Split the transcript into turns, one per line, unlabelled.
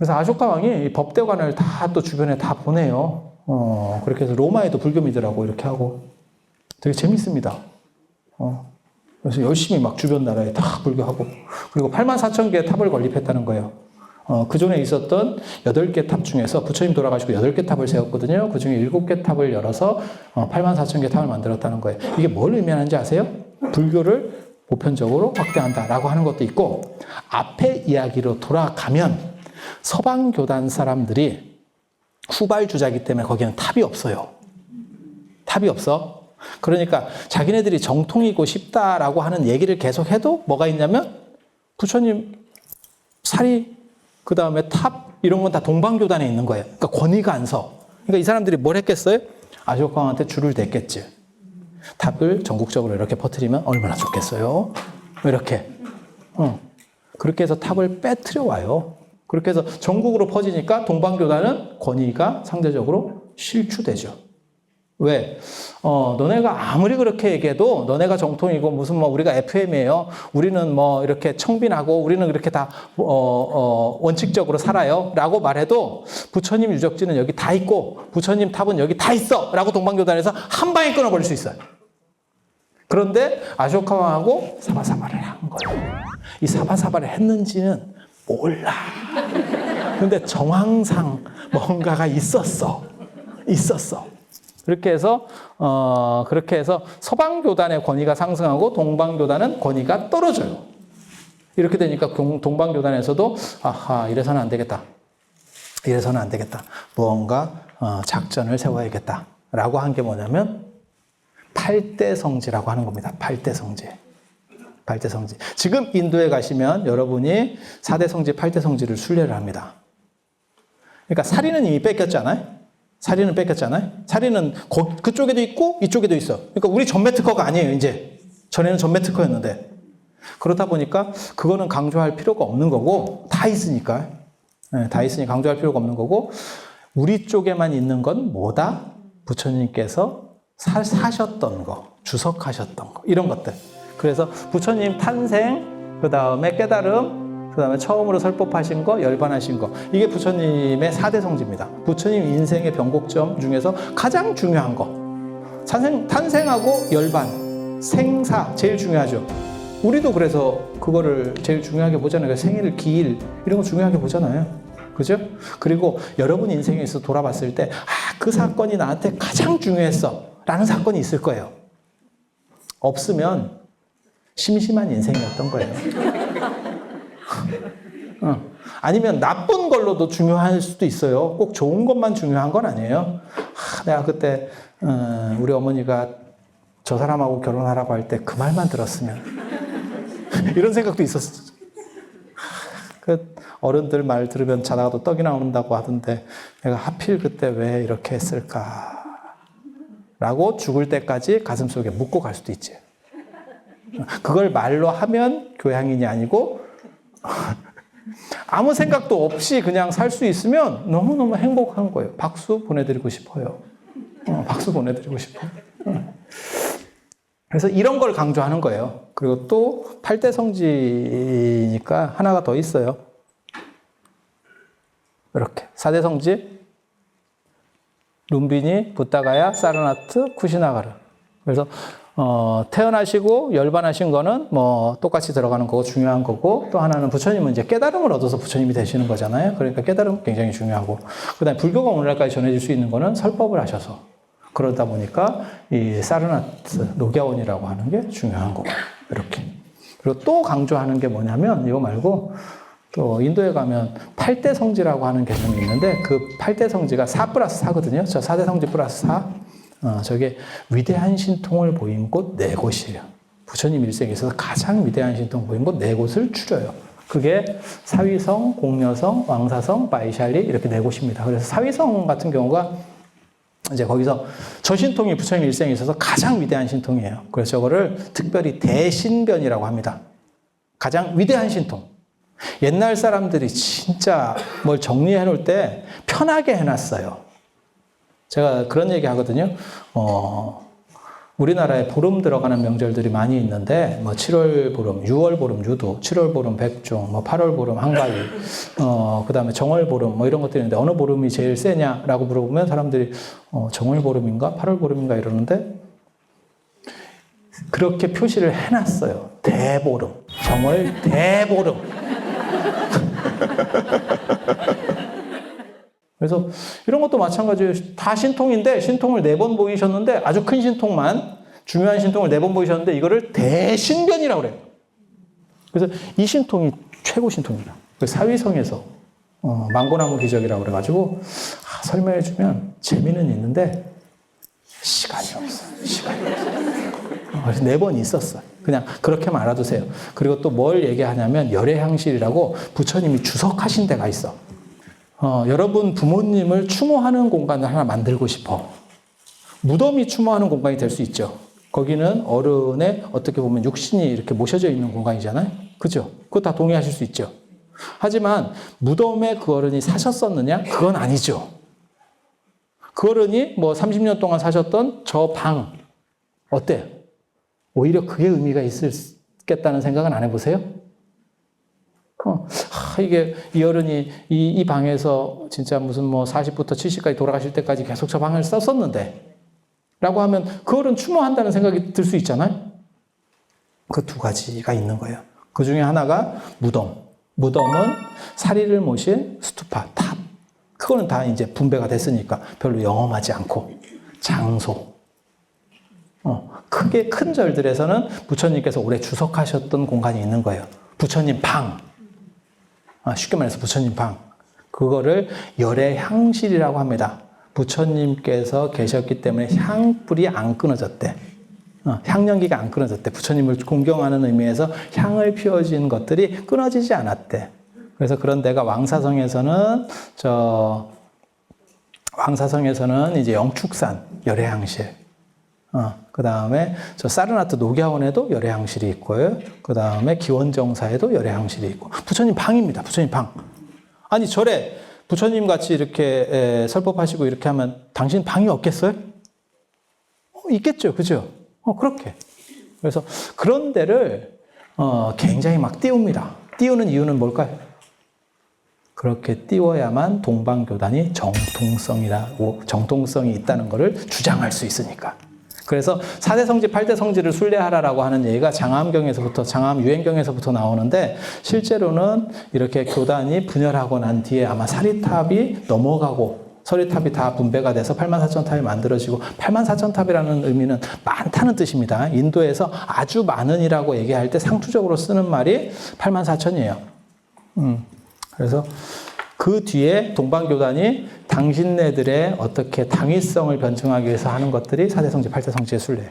그래서 아쇼카 왕이 법대관을 다 또 주변에 다 보내요. 그렇게 해서 로마에도 불교 믿으라고 이렇게 하고 되게 재밌습니다. 그래서 열심히 막 주변 나라에 다 불교하고 그리고 84,000개의 탑을 건립했다는 거예요. 그 전에 있었던 8개 탑 중에서 부처님 돌아가시고 8개 탑을 세웠거든요. 그 중에 7개 탑을 열어서 84,000개 탑을 만들었다는 거예요. 이게 뭘 의미하는지 아세요? 불교를 보편적으로 확대한다라고 하는 것도 있고 앞에 이야기로 돌아가면 서방교단 사람들이 후발주자이기 때문에 거기는 탑이 없어요. 탑이 없어. 그러니까 자기네들이 정통이고 싶다라고 하는 얘기를 계속해도 뭐가 있냐면 부처님 사리 그 다음에 탑 이런 건 다 동방교단에 있는 거예요. 그러니까 권위가 안 서. 그러니까 이 사람들이 뭘 했겠어요? 아쇼카 왕한테 줄을 댔겠지. 탑을 전국적으로 이렇게 퍼뜨리면 얼마나 좋겠어요. 이렇게. 그렇게 해서 탑을 빼뜨려 와요. 그렇게 해서 전국으로 퍼지니까 동방교단은 권위가 상대적으로 실추되죠. 왜? 너네가 아무리 그렇게 얘기해도 너네가 정통이고 무슨 뭐 우리가 FM이에요. 우리는 뭐 이렇게 청빈하고 우리는 그렇게 다 원칙적으로 살아요. 라고 말해도 부처님 유적지는 여기 다 있고 부처님 탑은 여기 다 있어. 라고 동방교단에서 한 방에 끊어버릴 수 있어요. 그런데 아쇼카 왕하고 사바사바를 한 거예요. 이 사바사바를 했는지는 몰라. 근데 정황상 뭔가가 있었어. 그렇게 해서 서방교단의 권위가 상승하고 동방교단은 권위가 떨어져요. 이렇게 되니까 동방교단에서도 아하, 이래서는 안 되겠다. 무언가 작전을 세워야겠다. 라고 한 게 뭐냐면 8대 성지라고 하는 겁니다. 8대 성지. 지금 인도에 가시면 여러분이 4대 성지, 8대 성지를 순례를 합니다. 그러니까 사리는 이미 뺏겼잖아요. 사리는 그쪽에도 있고 이쪽에도 있어. 그러니까 우리 전매 특허가 아니에요, 이제. 전에는 전매 특허였는데. 그렇다 보니까 그거는 강조할 필요가 없는 거고 다 있으니까. 다 있으니 강조할 필요가 없는 거고 우리 쪽에만 있는 건 뭐다? 부처님께서 사셨던 거, 주석하셨던 거, 이런 것들. 그래서 부처님 탄생, 그 다음에 깨달음, 그 다음에 처음으로 설법하신 거, 열반하신 거. 이게 부처님의 4대 성지입니다. 부처님 인생의 변곡점 중에서 가장 중요한 거. 탄생하고 열반, 생사, 제일 중요하죠. 우리도 그래서 그거를 제일 중요하게 보잖아요. 생일, 기일, 이런 거 중요하게 보잖아요. 그죠? 그리고 여러분 인생에 있어서 돌아봤을 때, 그 사건이 나한테 가장 중요했어. 라는 사건이 있을 거예요. 없으면 심심한 인생이었던 거예요. 아니면 나쁜 걸로도 중요할 수도 있어요. 꼭 좋은 것만 중요한 건 아니에요. 내가 그때 우리 어머니가 저 사람하고 결혼하라고 할 때 그 말만 들었으면 이런 생각도 있었어. 그 어른들 말 들으면 자다가도 떡이 나온다고 하던데 내가 하필 그때 왜 이렇게 했을까 라고 죽을 때까지 가슴속에 묻고 갈 수도 있지. 그걸 말로 하면 교양인이 아니고 아무 생각도 없이 그냥 살 수 있으면 너무너무 행복한 거예요. 박수 보내드리고 싶어요. 박수 보내드리고 싶어요. 그래서 이런 걸 강조하는 거예요. 그리고 또 8대 성지니까 하나가 더 있어요. 이렇게 4대 성지 룸비니, 부타가야, 사르나트, 쿠시나가르. 그래서 태어나시고 열반하신 거는 뭐 똑같이 들어가는 거고 중요한 거고 또 하나는 부처님은 이제 깨달음을 얻어서 부처님이 되시는 거잖아요. 그러니까 깨달음 굉장히 중요하고 그다음에 불교가 오늘날까지 전해질 수 있는 거는 설법을 하셔서 그러다 보니까 이 사르나트, 녹야원이라고 하는 게 중요한 거고 이렇게. 그리고 또 강조하는 게 뭐냐면 이거 말고 또 인도에 가면 8대 성지라고 하는 개념이 있는데 그 8대 성지가 4+4거든요. 저 4대 성지 플러스 4. 저게 위대한 신통을 보인 곳 4곳이에요. 부처님 일생에 있어서 가장 위대한 신통 보인 곳 4곳을 추려요. 그게 사위성, 공여성, 왕사성, 바이샬리 이렇게 4곳입니다. 그래서 사위성 같은 경우가 이제 거기서 저 신통이 부처님 일생에 있어서 가장 위대한 신통이에요. 그래서 저거를 특별히 대신변이라고 합니다. 가장 위대한 신통. 옛날 사람들이 진짜 뭘 정리해 놓을 때 편하게 해놨어요. 제가 그런 얘기 하거든요. 우리나라에 보름 들어가는 명절들이 많이 있는데, 뭐 7월 보름, 6월 보름 유도, 7월 보름 백종, 뭐 8월 보름 한가위, 그 다음에 정월 보름, 뭐 이런 것들이 있는데, 어느 보름이 제일 세냐라고 물어보면 사람들이, 정월 보름인가? 8월 보름인가? 이러는데, 그렇게 표시를 해놨어요. 대보름. 정월 대보름. 그래서 이런 것도 마찬가지예요. 다 신통인데 신통을 4번 보이셨는데 아주 큰 신통만 중요한 신통을 4번 보이셨는데 이거를 대신변이라고 그래요. 그래서 이 신통이 최고 신통입니다. 사위성에서 망고나무 기적이라고 그래가지고 설명해주면 재미는 있는데 시간이 없어요. 시간이 없어요. 그래서 4번 있었어요. 그냥 그렇게만 알아두세요. 그리고 또 뭘 얘기하냐면 열애향실이라고 부처님이 주석하신 데가 있어. 여러분 부모님을 추모하는 공간을 하나 만들고 싶어. 무덤이 추모하는 공간이 될 수 있죠. 거기는 어른의 어떻게 보면 육신이 이렇게 모셔져 있는 공간이잖아요. 그죠? 그거 다 동의하실 수 있죠. 하지만 무덤에 그 어른이 사셨었느냐? 그건 아니죠. 그 어른이 뭐 30년 동안 사셨던 저 방 어때요? 오히려 그게 의미가 있겠다는 생각은 안 해보세요? 이게 이 어른이 이 방에서 진짜 무슨 뭐 40부터 70까지 돌아가실 때까지 계속 저 방을 썼었는데 라고 하면 그 어른 추모한다는 생각이 들 수 있잖아요. 그 2가지가 있는 거예요. 그 중에 하나가 무덤. 무덤은 사리를 모신 스투파, 탑. 그거는 다 이제 분배가 됐으니까 별로 영험하지 않고 장소. 크게 큰 절들에서는 부처님께서 오래 주석하셨던 공간이 있는 거예요. 부처님 방. 쉽게 말해서 부처님 방. 그거를 열애향실이라고 합니다. 부처님께서 계셨기 때문에 향불이 안 끊어졌대. 향연기가 안 끊어졌대. 부처님을 공경하는 의미에서 향을 피워진 것들이 끊어지지 않았대. 그래서 그런 데가 왕사성에서는 이제 영축산 열애향실. 그 다음에 저 사르나트 녹야원에도 열애향실이 있고요. 그 다음에 기원정사에도 열애향실이 있고. 부처님 방입니다. 부처님 방. 아니, 절에 부처님 같이 이렇게 설법하시고 이렇게 하면 당신 방이 없겠어요? 있겠죠. 그죠? 그렇게. 그래서 그런 데를 굉장히 막 띄웁니다. 띄우는 이유는 뭘까요? 그렇게 띄워야만 동방교단이 정통성이 있다는 것을 주장할 수 있으니까. 그래서 4대 성지, 8대 성지를 순례하라라고 하는 얘기가 장암 유행경에서부터 나오는데, 실제로는 이렇게 교단이 분열하고 난 뒤에 아마 사리탑이 넘어가고 서리탑이 다 분배가 돼서 84,000탑이 만들어지고, 84,000탑이라는 의미는 많다는 뜻입니다. 인도에서 아주 많은이라고 얘기할 때 상투적으로 쓰는 말이 84,000이에요. 그래서 그 뒤에 동방교단이 당신네들의 어떻게 당위성을 변증하기 위해서 하는 것들이 4대 성지, 8대 성지의 순례예요.